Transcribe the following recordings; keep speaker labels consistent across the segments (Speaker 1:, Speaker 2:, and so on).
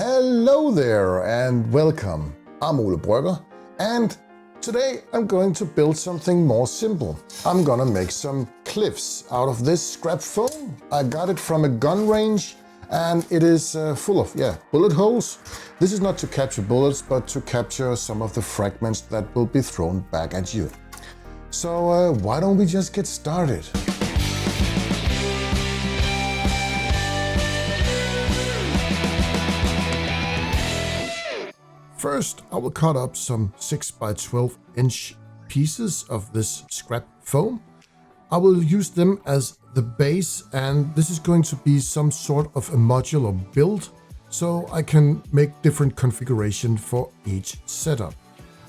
Speaker 1: Hello there and welcome. I'm Ole Brygger and today I'm going to build something more simple. I'm gonna make some cliffs out of this scrap foam. I got it from a gun range and it is full of bullet holes. This is not to capture bullets but to capture some of the fragments that will be thrown back at you. So why don't we just get started? First, I will cut up some 6 by 12 inch pieces of this scrap foam. I will use them as the base, and this is going to be some sort of a modular build, so I can make different configuration for each setup.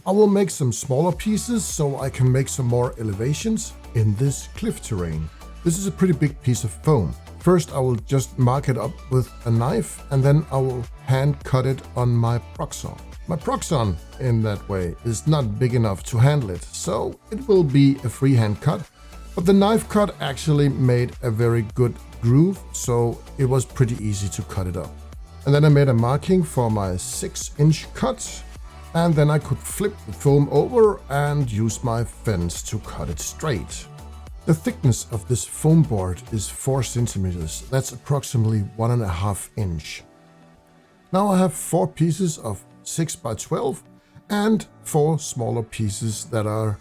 Speaker 1: I will make some smaller pieces so I can make some more elevations in this cliff terrain. This is a pretty big piece of foam. First, I will just mark it up with a knife, and then I will hand cut it on my Proxxon. My Proxxon, in that way, is not big enough to handle it, so it will be a freehand cut. But the knife cut actually made a very good groove, so it was pretty easy to cut it up. And then I made a marking for my 6-inch cut, and then I could flip the foam over and use my fence to cut it straight. The thickness of this foam board is 4 centimeters. That's approximately 1.5 inch. Now I have 4 pieces of 6 by 12 and 4 smaller pieces that are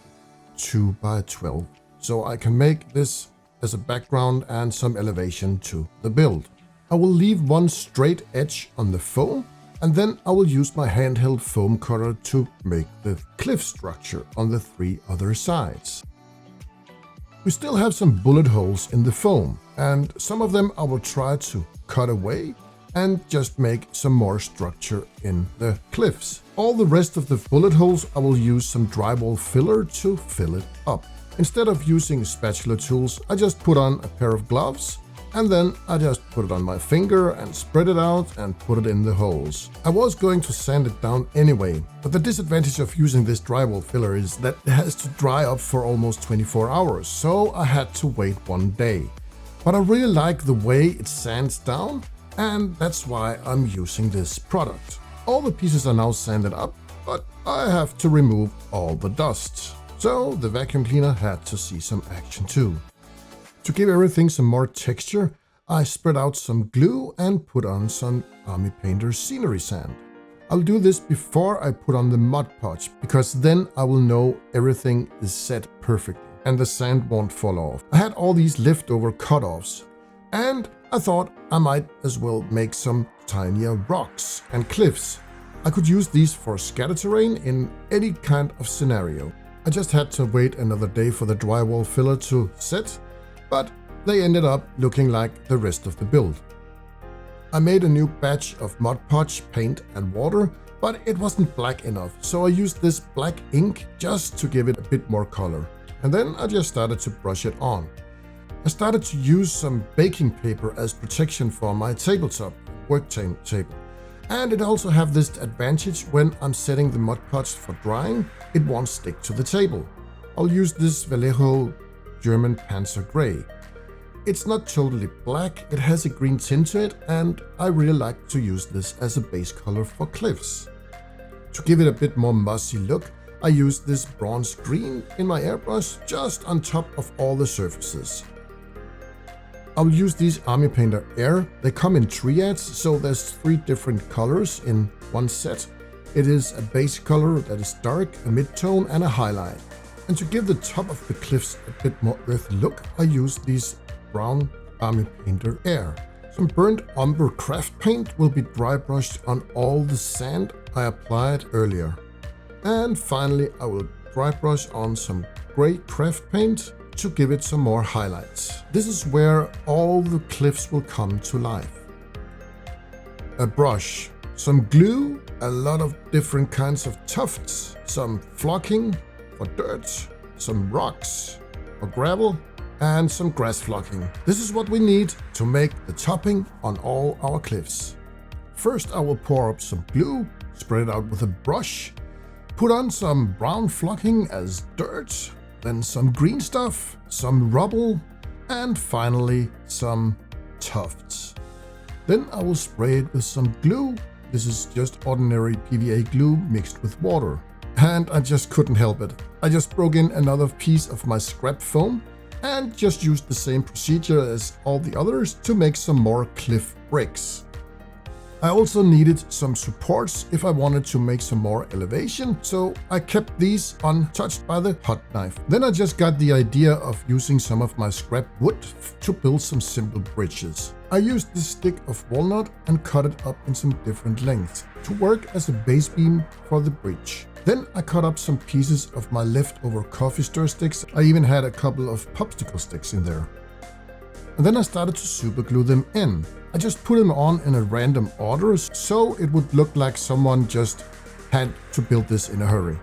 Speaker 1: 2 by 12. So I can make this as a background and some elevation to the build. I will leave one straight edge on the foam, and then I will use my handheld foam cutter to make the cliff structure on the 3 other sides. We still have some bullet holes in the foam, and some of them I will try to cut away and just make some more structure in the cliffs. All the rest of the bullet holes I will use some drywall filler to fill it up. Instead of using spatula tools, I just put on a pair of gloves, and then I just put it on my finger and spread it out and put it in the holes. I was going to sand it down anyway, but the disadvantage of using this drywall filler is that it has to dry up for almost 24 hours, so I had to wait 1 day. But I really like the way it sands down, and that's why I'm using this product. All the pieces are now sanded up, but I have to remove all the dust. So the vacuum cleaner had to see some action too. To give everything some more texture, I spread out some glue and put on some Army Painter scenery sand. I'll do this before I put on the Mod Podge, because then I will know everything is set perfectly and the sand won't fall off. I had all these leftover cut-offs, and I thought I might as well make some tinier rocks and cliffs. I could use these for scatter terrain in any kind of scenario. I just had to wait another day for the drywall filler to set, but they ended up looking like the rest of the build. I made a new batch of Mod Podge, paint and water, but it wasn't black enough, so I used this black ink just to give it a bit more color. And then I just started to brush it on. I started to use some baking paper as protection for my tabletop work table. And it also have this advantage: when I'm setting the Mod Podge for drying, it won't stick to the table. I'll use this Vallejo German Panzer Grey. It's not totally black, it has a green tint to it, and I really like to use this as a base color for cliffs. To give it a bit more mossy look, I used this bronze green in my airbrush just on top of all the surfaces. I'll use these Army Painter Air. They come in triads, so there's 3 different colors in one set. It is a base color that is dark, a mid-tone and a highlight. And to give the top of the cliffs a bit more earthy look, I use these brown Army Painter Air. Some burnt umber craft paint will be dry brushed on all the sand I applied earlier. And finally I will dry brush on some gray craft paint to give it some more highlights. This is where all the cliffs will come to life. A brush, some glue, a lot of different kinds of tufts, some flocking for dirt, some rocks or gravel, and some grass flocking. This is what we need to make the topping on all our cliffs. First I will pour up some glue, spread it out with a brush, put on some brown flocking as dirt, then some green stuff, some rubble, and finally some tufts. Then I will spray it with some glue This is just ordinary PVA glue mixed with water. And I just couldn't help it. I just broke in another piece of my scrap foam and just used the same procedure as all the others to make some more cliff bricks. I also needed some supports if I wanted to make some more elevation, so I kept these untouched by the hot knife. Then I just got the idea of using some of my scrap wood to build some simple bridges. I used this stick of walnut and cut it up in some different lengths to work as a base beam for the bridge. Then I cut up some pieces of my leftover coffee stir sticks. I even had a couple of popsicle sticks in there. And then I started to super glue them in. I just put them on in a random order so it would look like someone just had to build this in a hurry.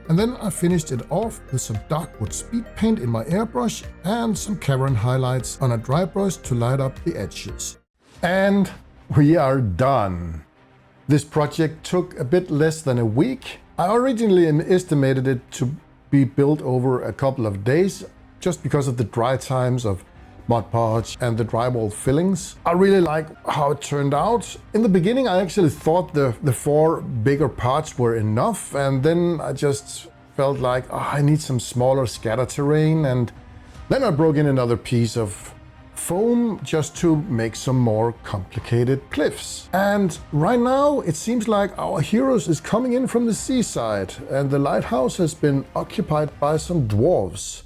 Speaker 1: And then I finished it off with some dark wood speed paint in my airbrush and some cavern highlights on a dry brush to light up the edges. And we are done. This project took a bit less than a week. I originally estimated it to be built over a couple of days just because of the dry times of Mod Podge and the drywall fillings. I really like how it turned out. In the beginning, I actually thought the 4 bigger parts were enough, and then I just felt like, oh, I need some smaller scatter terrain, and then I broke in another piece of foam just to make some more complicated cliffs. And right now, it seems like our heroes is coming in from the seaside, and the lighthouse has been occupied by some dwarves.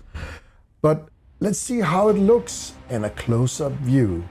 Speaker 1: But let's see how it looks in a close-up view.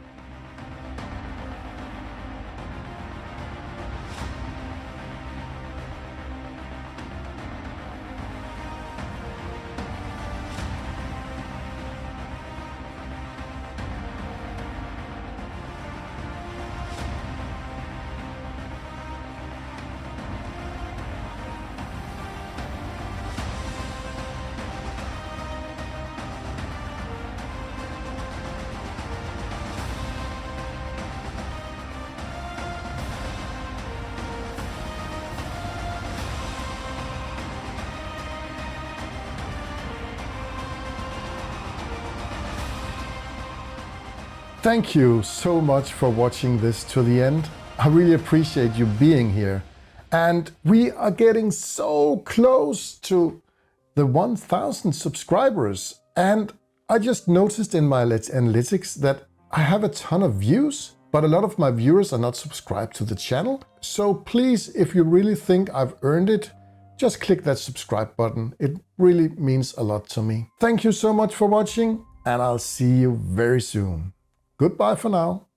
Speaker 1: Thank you so much for watching this to the end. I really appreciate you being here. And we are getting so close to the 1,000 subscribers. And I just noticed in my analytics that I have a ton of views, but a lot of my viewers are not subscribed to the channel. So please, if you really think I've earned it, just click that subscribe button. It really means a lot to me. Thank you so much for watching, and I'll see you very soon. Goodbye for now.